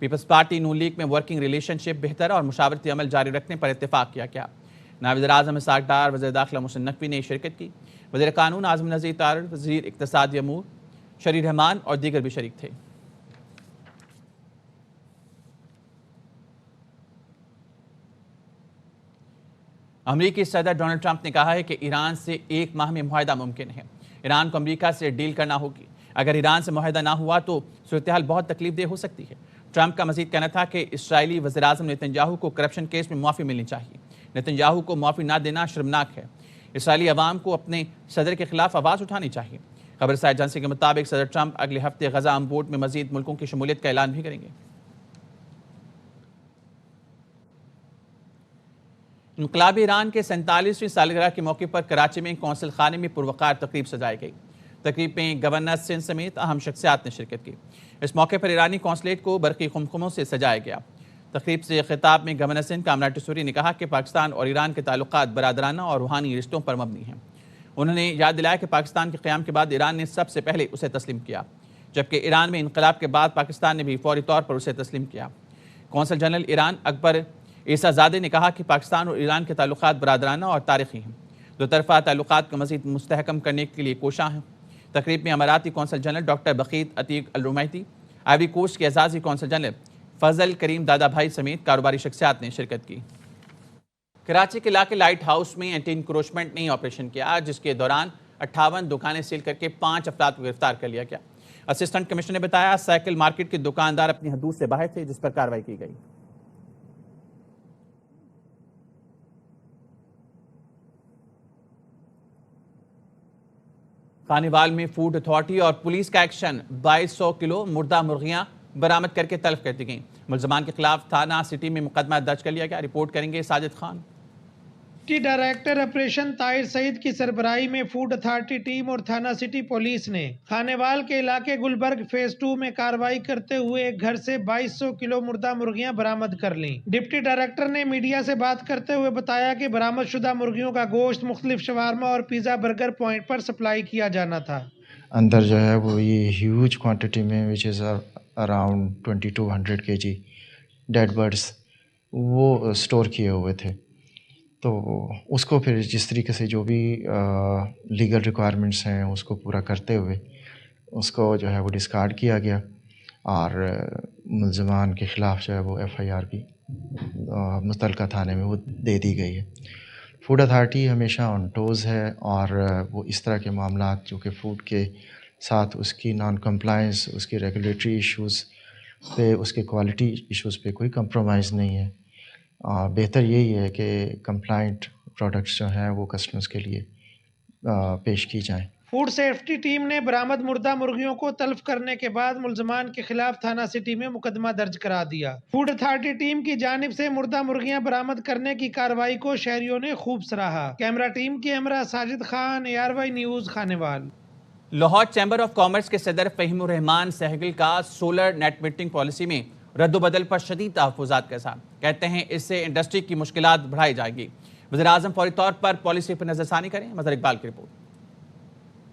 Peoples party نون league میں working relation شپ بہتر اور مشاورتی عمل جاری رکھنے پر اتفاق کیا گیا۔ نائب وزیر اعظم اسحاق ڈار، وزیر داخلہ محسن نقوی نے شرکت کی۔ وزیر قانون اعظم نذیر طارڑ، وزیر اقتصادی امور شریر رحمان اور دیگر بھی شریک تھے۔ امریکی صدر ڈونلڈ ٹرمپ نے کہا ہے کہ ایران سے 1 ماہ میں معاہدہ ممکن ہے۔ ایران کو امریکہ سے ڈیل کرنا ہوگی۔ اگر ایران سے معاہدہ نہ ہوا تو صورتحال بہت تکلیف دہ ہو سکتی ہے۔ ٹرمپ کا مزید کہنا تھا کہ اسرائیلی وزیر اعظم نیتن یاہو کو کرپشن کیس میں معافی ملنی چاہیے۔ نیتن یاہو کو معافی نہ دینا شرمناک ہے۔ اسرائیلی عوام کو اپنے صدر کے خلاف آواز اٹھانی چاہیے۔ خبرساز ایجنسی کے مطابق صدر ٹرمپ اگلے ہفتے غزہ آن بورڈ میں مزید ملکوں کی شمولیت کا اعلان بھی کریں گے۔ انقلابی ایران کے 47ویں سالگرہ کے موقع پر کراچی میں قونصل خانے میں پروقار تقریب سجائی گئی۔ تقریب میں گورنر سندھ سمیت اہم شخصیات نے شرکت کی۔ اس موقع پر ایرانی قونصلیٹ کو برقی خمخموں سے سجایا گیا۔ تقریب سے خطاب میں گورنر سندھ کامرا ٹیسوری نے کہا کہ پاکستان اور ایران کے تعلقات برادرانہ اور روحانی رشتوں پر مبنی ہیں۔ انہوں نے یاد دلایا کہ پاکستان کے قیام کے بعد ایران نے سب سے پہلے اسے تسلیم کیا، جبکہ ایران میں انقلاب کے بعد پاکستان نے بھی فوری طور پر اسے تسلیم کیا۔ قونصل جنرل ایران اکبر عیسیٰ زادے نے کہا کہ پاکستان اور ایران کے تعلقات برادرانہ اور تاریخی ہیں، دو طرفہ تعلقات کو مزید مستحکم کرنے کے لیے کوشاں ہیں۔ تقریب میں اماراتی قونصل general doctor Bakhit Ateeq Al Rumaithi, Ivory Coast کے اعزازی قونصل جنرل فضل کریم دادا بھائی سمیت کاروباری شخصیات نے شرکت کی۔ کراچی کے علاقے لائٹ ہاؤس میں اینٹی انکروچمنٹ نے آپریشن کیا، جس کے دوران 58 دکانیں سیل کر کے 5 افراد کو گرفتار کر لیا گیا۔ اسسٹنٹ کمشنر نے بتایا سائیکل مارکیٹ کے دکاندار اپنی حدود سے باہر تھے، جس پر کارروائی کی گئی۔ خانیوال میں فوڈ اتھارٹی اور پولیس کا ایکشن، 2200 کلو مردہ مرغیاں برآمد کر کے تلف کر دی گئیں۔ ملزمان کے خلاف تھانہ سٹی میں مقدمہ درج کر لیا گیا۔ رپورٹ کریں گے Sajid Khan. Deputy director operation Tahir Saeed کی سربراہی میں فوڈ اتھارٹی ٹیم اور تھانہ سٹی پولیس نے خانیوال کے علاقے گلبرگ فیز 2 میں کارروائی کرتے ہوئے ایک گھر سے 2200 کلو مردہ مرغیاں برآمد کر لیں۔ ڈپٹی ڈائریکٹر نے میڈیا سے بات کرتے ہوئے بتایا کہ برآمد شدہ مرغیوں کا گوشت مختلف شاورما اور پیزا برگر پوائنٹ پر سپلائی کیا جانا تھا۔ اندر جو ہے وہ یہ ہیوج کوانٹٹی میں which is around 2200 kg dead birds وہ سٹور کیے ہوئے تھے۔ تو اس کو پھر جس طریقے سے جو بھی لیگل ریکوائرمنٹس ہیں اس کو پورا کرتے ہوئے اس کو جو ہے وہ ڈسکارڈ کیا گیا اور ملزمان کے خلاف جو ہے وہ FIR بھی متعلقہ تھانے میں وہ دے دی گئی ہے۔ فوڈ اتھارٹی ہمیشہ آن ٹوز ہے اور وہ اس طرح کے معاملات جو کہ فوڈ کے ساتھ اس کی نان کمپلائنس، اس کی ریگولیٹری ایشوز پہ، اس کے کوالٹی ایشوز پہ کوئی کمپرومائز نہیں ہے۔ بہتر یہی ہے کہ کمپلائنٹ پروڈکٹس جو ہیں وہ کسٹمرز کے لیے پیش کی جائیں۔ فوڈ سیفٹی ٹیم نے برآمد مردہ مرغیوں کو تلف کرنے کے بعد ملزمان کے خلاف تھانہ سٹی میں مقدمہ درج کرا دیا۔ فوڈ اتھارٹی ٹیم کی جانب سے مردہ مرغیاں برآمد کرنے کی کارروائی کو شہریوں نے خوب سراہا۔ کیمرہ ٹیم کے ہمراہ Sajid Khan, ARY news, Khanewal. Lahore chamber of commerce کے صدر فہیم الرحمان سہگل کا سولر نیٹ میٹرنگ پالیسی میں رد و بدل پر شدید تحفظات کے ساتھ کہتے ہیں اس سے انڈسٹری کی مشکلات بڑھائی جائے گی۔ وزیر اعظم فوری طور پر پالیسی پر نظر ثانی کریں۔ مظہر اقبال کی report.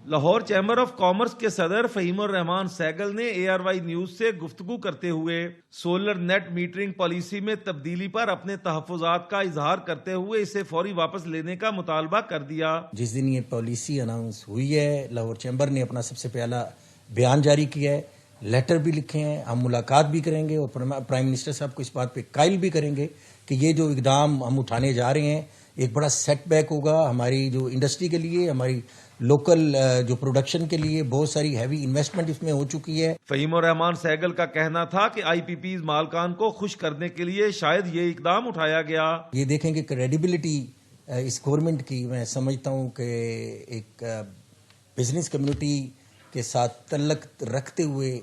Lahore chamber of commerce کے صدر فہیم الرحمان سہگل نے ARY نیوز سے گفتگو کرتے ہوئے سولر نیٹ میٹرنگ پالیسی میں تبدیلی پر اپنے تحفظات کا اظہار کرتے ہوئے اسے فوری واپس لینے کا مطالبہ کر دیا۔ جس دن یہ پالیسی اناؤنس ہوئی ہے، لاہور چیمبر نے اپنا سب سے پہلا بیان جاری کیا ہے، لیٹر بھی لکھے ہیں، ہم ملاقات بھی کریں گے اور پرائم منسٹر صاحب کو اس بات پہ قائل بھی کریں گے کہ یہ جو اقدام ہم اٹھانے جا رہے ہیں ایک بڑا سیٹ بیک ہوگا ہماری جو انڈسٹری کے لیے، ہماری لوکل جو پروڈکشن کے لیے بہت ساری ہیوی انویسٹمنٹ اس میں ہو چکی ہے۔ فہیم الرحمان سہگل کا کہنا تھا کہ IPPs مالکان کو خوش کرنے کے لیے شاید یہ اقدام اٹھایا گیا۔ یہ دیکھیں کہ کریڈیبلٹی اس گورنمنٹ کی میں سمجھتا ہوں کہ ایک بزنس کمیونٹی کے ساتھ تعلق رکھتے ہوئے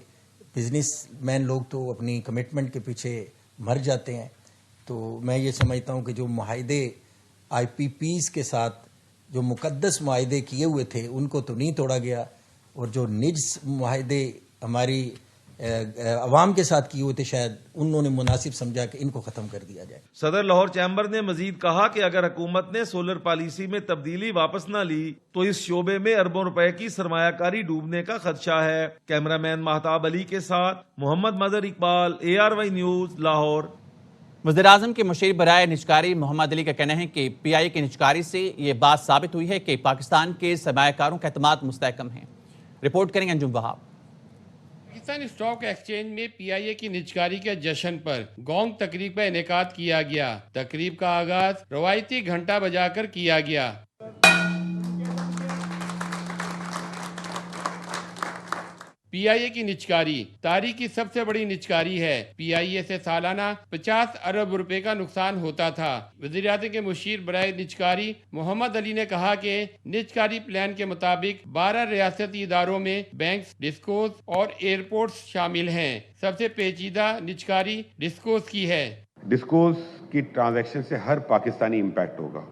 بزنس مین لوگ تو اپنی کمٹمنٹ کے پیچھے مر جاتے ہیں، تو میں یہ سمجھتا ہوں کہ جو معاہدے IPPs کے ساتھ جو مقدس معاہدے کیے ہوئے تھے ان کو تو نہیں توڑا گیا، اور جو نجس معاہدے ہماری عوام کے ساتھ کیے ہوئے تھے، شاید انہوں نے مناسب سمجھا کہ ان کو ختم کر دیا جائے۔ صدر لاہور چیمبر نے مزید کہا کہ اگر حکومت نے سولر پالیسی میں تبدیلی واپس نہ لی تو اس شعبے میں اربوں روپے کی سرمایہ کاری ڈوبنے کا خدشہ ہے۔ کیمرہ مین مہتاب علی کے ساتھ محمد مظہر اقبال، ARY نیوز، لاہور۔ وزیراعظم کے مشیر برائے نجکاری محمد علی کا کہنا ہے کہ PIA کی نجکاری سے یہ بات ثابت ہوئی ہے کہ پاکستان کے سرمایہ کاروں کا اعتماد مستحکم ہے۔ رپورٹ کریں گے انجم وہاب۔ پاکستان اسٹاک ایکسچینج میں PIA کی نجکاری کے جشن پر گونگ تقریب کا انعقاد کیا گیا۔ تقریب کا آغاز روایتی گھنٹا بجا کر کیا گیا۔ PIA کی نجکاری تاریخ کی سب سے بڑی نجکاری ہے۔ PIA سے سالانہ 50 ارب روپے کا نقصان ہوتا تھا۔ وزیراعظم کے مشیر برائے نجکاری محمد علی نے کہا کہ نجکاری پلان کے مطابق 12 ریاستی اداروں میں بینکس، ڈسکوز اور ایئرپورٹس شامل ہیں۔ سب سے پیچیدہ نجکاری ڈسکوز کی ہے۔ ڈسکوز کی ٹرانزیکشن سے ہر پاکستانی امپیکٹ ہوگا،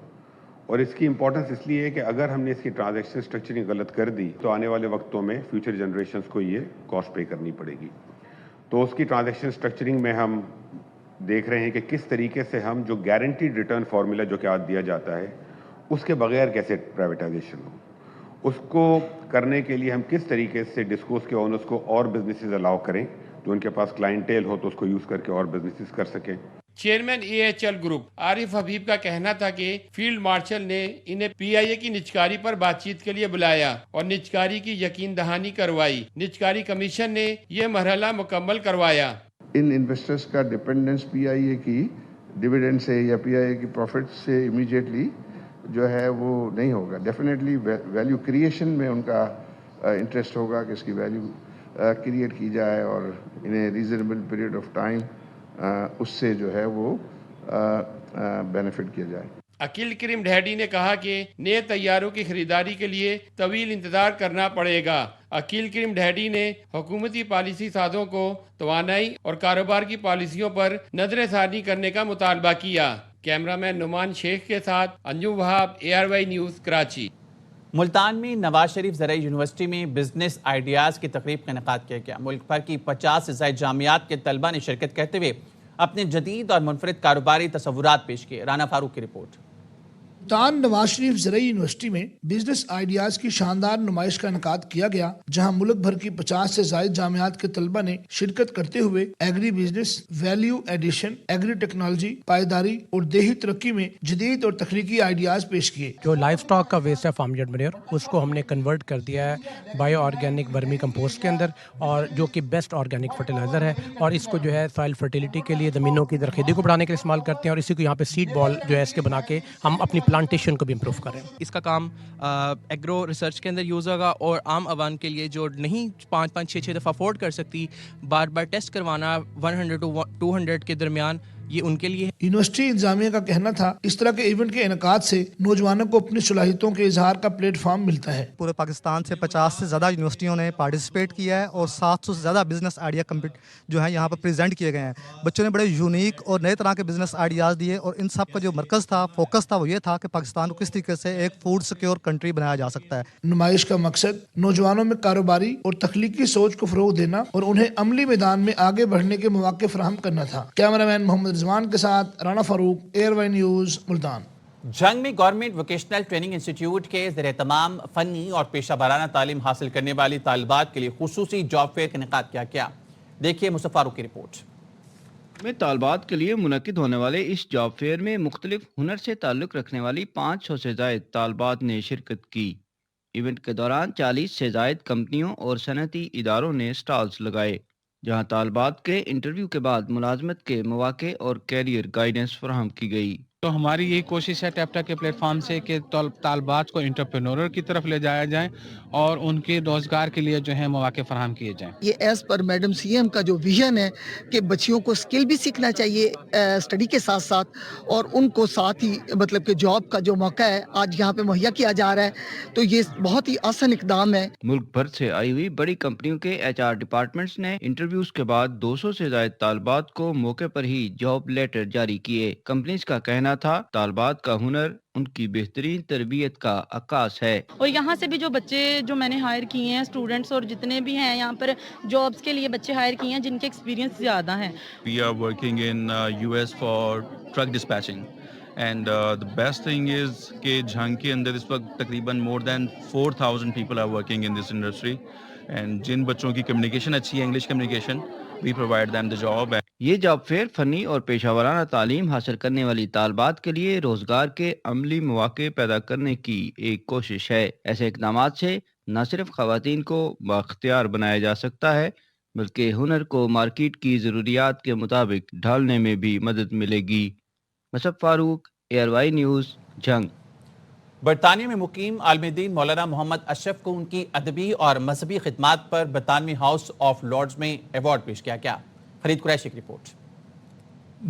اور اس کی امپورٹنس اس لیے ہے کہ اگر ہم نے اس کی ٹرانزیکشن سٹرکچرنگ غلط کر دی تو آنے والے وقتوں میں فیوچر جنریشنز کو یہ کاسٹ پے کرنی پڑے گی۔ تو اس کی ٹرانزیکشن سٹرکچرنگ میں ہم دیکھ رہے ہیں کہ کس طریقے سے ہم جو گارنٹیڈ ریٹرن فارمولا جو کہ آج دیا جاتا ہے اس کے بغیر کیسے پرائیویٹائزیشن ہو، اس کو کرنے کے لیے ہم کس طریقے سے ڈسکوز کے اونرز کو اور بزنسز الاؤ کریں، جو ان کے پاس کلائنٹیل ہو تو اس کو یوز کر کے اور بزنسز کر سکیں۔ چیئرمین AHL گروپ عارف حبیب کا کہنا تھا کہ فیلڈ مارشل نے انہیں PIA کی نجکاری پر بات چیت کے لیے بلایا اور نجکاری کی یقین دہانی کروائی۔ نجکاری کمیشن نے یہ مرحلہ مکمل کروایا۔ ان انویسٹرز کا ڈیپینڈنس PIA کی ڈیویڈنڈ سے یا PIA کی پروفٹ سے امیڈیٹلی جو ہے وہ نہیں ہوگا۔ ڈیفینیٹلی ویلیو کریشن میں ان کا انٹرسٹ ہوگا کہ اس کی ویلیو کریٹ کی جائے اور انہیں ریزنیبل پیریڈ آف ٹائم اس سے جو ہے وہ بینیفٹ کیا جائے۔ عقیل کریم ڈھیڈی نے کہا کہ نئے طیاروں کی خریداری کے لیے طویل انتظار کرنا پڑے گا۔ عقیل کریم ڈھیڈی نے حکومتی پالیسی سازوں کو توانائی اور کاروبار کی پالیسیوں پر نظر ثانی کرنے کا مطالبہ کیا۔ کیمرہ مین نعمان شیخ کے ساتھ انجم وہاب، ARY نیوز، کراچی۔ ملتان میں نواز شریف زرعی یونیورسٹی میں بزنس آئیڈیاز کی تقریب کا انعقاد کیا گیا۔ ملک بھر کی 50 سے زائد جامعات کے طلبہ نے شرکت کرتے ہوئے اپنے جدید اور منفرد کاروباری تصورات پیش کیے۔ رانا فاروق کی رپورٹ۔ ملتان نواز شریف زرعی یونیورسٹی میں بزنس آئیڈیاز کی شاندار نمائش کا انعقاد کیا گیا، جہاں ملک بھر کی 50 سے زائد جامعات کے طلبہ نے شرکت کرتے ہوئے agri business, value addition, agri technology, پائیداری اور دیہی ترقی میں جدید اور تخلیقی آئیڈیاز پیش کیے۔ جو لائف سٹاک کا ویسٹ ہے فارم یارڈ مینیور، اس کو ہم نے کنورٹ کر دیا ہے بایو آرگینک ورمی کمپوسٹ کے اندر، اور جو کہ بیسٹ آرگینک فرٹیلائزر ہے، اور اس کو جو ہے سوائل فرٹیلیٹی کے لیے زمینوں کی زرخیزی کو بڑھانے کے لیے استعمال کرتے ہیں، اور اسی کو یہاں پہ سیڈ بال جو ہے اس کے بنا کے ہم اپنی پلانٹیشن کو بھی امپروو کر رہے ہیں۔ اس کا کام ایگرو ریسرچ کے اندر یوز ہوگا، اور عام عوام کے لیے جو نہیں 5-6 دفعہ افورڈ کر سکتی، بار بار ٹیسٹ کروانا 100 to 200 کے درمیان، یہ ان کے لیے۔ یونیورسٹی انتظامیہ کا کہنا تھا اس طرح کے ایونٹ کے انعقاد سے نوجوانوں کو اپنی صلاحیتوں کے اظہار کا پلیٹ فارم ملتا ہے۔ پورے پاکستان سے 50 سے زیادہ یونیورسٹیوں نے پارٹیسپیٹ کیا ہے، اور 700 سے زیادہ بزنس آئیڈیا جو ہیں یہاں پر پریزنٹ کیے گئے ہیں۔ بچوں نے بڑے یونیک اور نئے طرح کے بزنس آئیڈیاز دیے، اور ان سب کا جو مرکز تھا، فوکس تھا، وہ یہ تھا کہ پاکستان کو کس طریقے سے ایک فوڈ سیکیور کنٹری بنایا جا سکتا ہے۔ نمائش کا مقصد نوجوانوں میں کاروباری اور تخلیقی سوچ کو فروغ دینا اور انہیں عملی میدان میں آگے بڑھنے کے مواقع فراہم کرنا تھا۔ کیمرہ مین محمد رضوان کے ساتھ رانا فاروق، ARY نیوز، ملتان۔ جنگ میں گورنمنٹ ووکیشنل ٹریننگ انسٹیٹیوٹ کے زیر اہتمام فنی اور پیشہ ورانہ تعلیم حاصل کرنے والی طالبات کے لیے خصوصی جاب فیئر کا انعقاد کیا گیا۔ دیکھیے مصطفیٰ فاروق کی رپورٹ۔ میں طالبات کے لیے منعقد ہونے والے اس جاب فیئر میں مختلف ہنر سے تعلق رکھنے والی 500 سے زائد طالبات نے شرکت کی۔ ایونٹ کے دوران 40 سے زائد کمپنیوں اور صنعتی اداروں نے سٹالز لگائے، جہاں طالبات کے انٹرویو کے بعد ملازمت کے مواقع اور کیریئر گائیڈنس فراہم کی گئی۔ تو ہماری یہی کوشش ہے ٹیپٹا کے پلیٹ فارم سے کہ طالبات کو انٹرپرینور کی طرف لے جایا جائے اور ان کے روزگار کے لیے جو ہے مواقع فراہم کیے جائیں۔ یہ ایز پر میڈم CM کا جو ویژن ہے کہ بچیوں کو اسکل بھی سیکھنا چاہیے اسٹڈی کے ساتھ ساتھ، اور ان کو ساتھ ہی مطلب کہ جاب کا جو موقع ہے آج یہاں پہ مہیا کیا جا رہا ہے، تو یہ بہت ہی آسان اقدام ہے۔ ملک بھر سے آئی ہوئی بڑی کمپنیوں کے HR ڈپارٹمنٹس نے انٹرویوز کے بعد 200 سے زائد طالبات کو موقع پر ہی جاب لیٹر جاری کیے۔ کمپنیز کا کہنا کہنا تھا طالبات کا ہنر ان کی بہترین تربیت کا عکاس ہے. اور یہاں سے بھی جو بچے جو میں نے ہائر کیے ہیں اسٹوڈنٹس اور جتنے بھی ہیں یہاں پر جابس کے لیے بچے ہائر کیے ہیں جن کے ایکسپیرینس زیادہ ہیں. We are working in US for truck dispatching. And the best thing is کہ جھنگ کے اندر اس وقت تقریباً more than 4,000 people are working in this industry. And جن بچوں کی کمیونیکیشن اچھی ہے English communication we provide them the job. یہ جاب فیئر فنی اور پیشہ ورانہ تعلیم حاصل کرنے والی طالبات کے لیے روزگار کے عملی مواقع پیدا کرنے کی ایک کوشش ہے. ایسے اقدامات سے نہ صرف خواتین کو بااختیار بنایا جا سکتا ہے بلکہ ہنر کو مارکیٹ کی ضروریات کے مطابق ڈھالنے میں بھی مدد ملے گی. مصعب فاروق، ARY نیوز، جھنگ. برطانیہ میں مقیم عالم دین مولانا محمد اشرف کو ان کی ادبی اور مذہبی خدمات پر برطانوی ہاؤس آف لارڈز میں ایوارڈ پیش کیا گیا. فرید قریشی کی رپورٹ.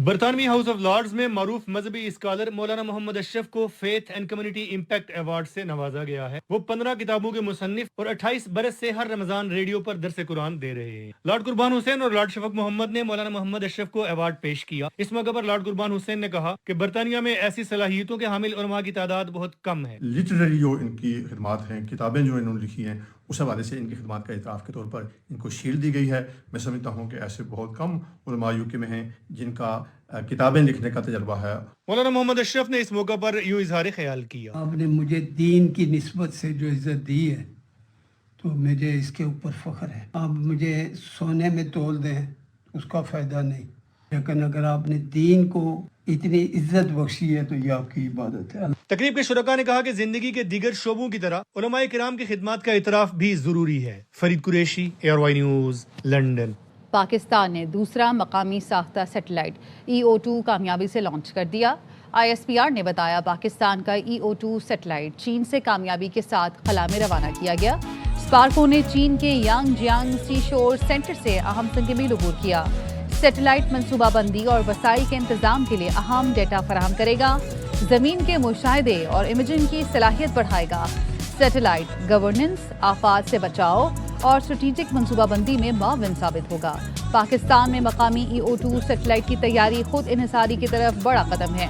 برطانوی ہاؤس آف لارڈز میں معروف مذہبی اسکالر مولانا محمد اشرف کو faith and community impact award سے نوازا گیا ہے. وہ 15 کتابوں کے مصنف اور 28 برس سے ہر رمضان ریڈیو پر درس قرآن دے رہے ہیں. لارڈ قربان حسین اور لارڈ شفق محمد نے مولانا محمد اشرف کو ایوارڈ پیش کیا. اس موقع پر لارڈ قربان حسین نے کہا کہ برطانیہ میں ایسی صلاحیتوں کے حامل علماء کی تعداد بہت کم ہے. لٹریری جو ان کی خدمات ہیں، کتابیں جو انہوں نے لکھی ہیں، اس حوالے سے ان کی خدمات کا اعتراف کے طور پر ان کو شیلڈ دی گئی ہے. میں سمجھتا ہوں کہ ایسے بہت کم علماء UK میں ہیں جن کا کتابیں لکھنے کا تجربہ ہے. مولانا محمد اشرف نے اس موقع پر یوں اظہار خیال کیا. آپ نے مجھے دین کی نسبت سے جو عزت دی ہے تو مجھے اس کے اوپر فخر ہے. آپ مجھے سونے میں تول دیں اس کا فائدہ نہیں، لیکن اگر آپ نے دین کو اتنی عزت بخشی ہے تو یہ آپ کی عبادت ہے. تقریب کے شرکاء نے کہا کہ زندگی کے دیگر شعبوں کی طرح علماء کرام کی خدمات کا اعتراف بھی ضروری ہے. Farid Qureshi, ARY news, London. Pakistan نے دوسرا مقامی ساختہ سیٹلائٹ EO2 کامیابی سے لانچ کر دیا. ISPR نے بتایا پاکستان کا EO2 سیٹلائٹ چین سے کامیابی کے ساتھ خلا میں روانہ کیا گیا. اسپارکو نے چین کے یانگ جیانگ سی شور سینٹر سے اہم سنگمی عبور کیا. سیٹلائٹ منصوبہ بندی اور وسائل کے انتظام کے لیے اہم ڈیٹا فراہم کرے گا. زمین کے مشاہدے اور امیجنگ کی صلاحیت بڑھائے گا. سیٹلائٹ گورننس، آفات سے بچاؤ اور اسٹریٹجک منصوبہ بندی میں معاون ثابت ہوگا. پاکستان میں مقامی EO2 سیٹلائٹ کی تیاری خود انحصاری کی طرف بڑا قدم ہے.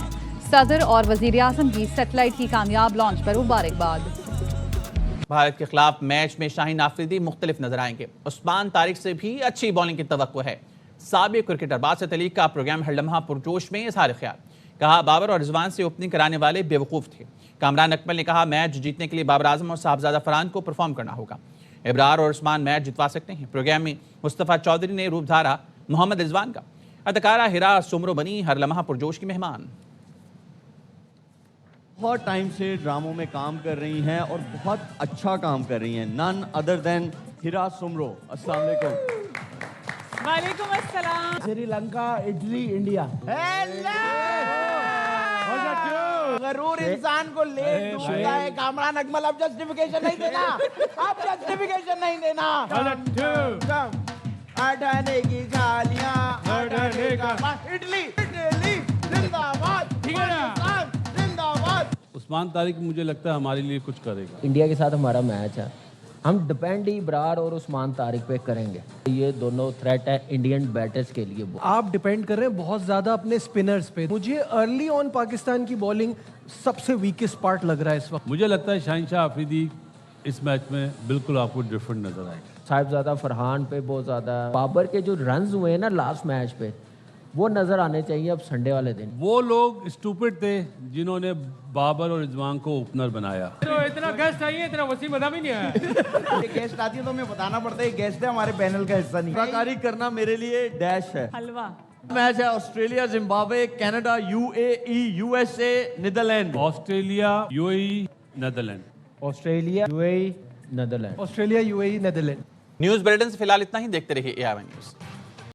صدر اور وزیر اعظم کی سیٹلائٹ کی کامیاب لانچ پر مبارکباد. بھارت کے خلاف میچ میں شاہین آفریدی مختلف نظر آئیں گے. عثمان طارق سے بھی اچھی بولنگ کی توقع ہے. سابق کرکٹر باسط علی کا پروگرام ہر لمحہ پرجوش میں اظہار خیال. کہا بابر اور رضوان سے اوپننگ کرانے والے بیوقوف تھے. کامران اکمل نے کہا میچ جیتنے کے لیے بابر اعظم اور صاحبزادہ فرحان کو پرفارم کرنا ہوگا. ابرار اور عثمان میچ جتوا سکتے ہیں. پروگرام میں مصطفیٰ چودھری نے روپ دھارا محمد رضوان کا. اداکارہ ہیرا سمرو بنی ہر لمحہ پرجوش کی مہمان. بہت ٹائم سے ڈراموں میں کام کر رہی ہیں اور بہت اچھا کام کر رہی ہیں. نن ادر دین ہیرا سمرو. السلام علیکم. وعلیکم السلام. Sri Lanka, Italy, India. غرور انسان کو لیٹ ڈوبتا ہے. کامران اکمل اب جسٹیفیکیشن نہیں دینا، اب جسٹیفیکیشن نہیں دینا. اٹھانے کی گالیاں، اٹھانے کا اٹلی زندہ باد، زندہ باد. عثمان طارق مجھے لگتا ہے ہمارے لیے کچھ کرے گا. انڈیا کے ساتھ ہمارا میچ ہے، ہم ڈپینڈ ہی ابرار اور عثمان طارق پہ کریں گے. یہ دونوں تھریٹ ہے انڈین بیٹرز کے لیے. آپ ڈپینڈ کر رہے ہیں بہت زیادہ اپنے اسپنرز پہ. مجھے ارلی آن پاکستان کی بالنگ سب سے ویکسٹ پارٹ لگ رہا ہے اس وقت. مجھے لگتا ہے شاہین شاہ آفریدی اس میچ میں بالکل آپ کو ڈفرنٹ نظر آئے گا. صاحبزادہ فرحان پہ بہت زیادہ. بابر کے جو رنز ہوئے ہیں نا لاسٹ میچ پہ وہ نظر آنے چاہیے اب سنڈے والے دن. وہ لوگ اسٹوپڈ تھے جنہوں نے بابر اور رضوان کو اوپنر بنایا. تو اتنا گیسٹ آئی ہے، اتنا وسیع مزہ بھی نہیں آیا. گیسٹ آتی ہے تو ہمیں بتانا پڑتا ہے گیسٹ ہے، ہمارے پینل کا حصہ نہیں. اداکاری کرنا میرے لیے ڈیش ہے. حلوہ میچ ہے Australia, Zimbabwe, Canada, UAE، USA، Netherland. Australia, UAE، Netherland. Australia, UAE، Netherland. Australia, UAE، Netherland. News bulletin سے فی الحال اتنا ہی. دیکھتے رہیے ARY نیوز.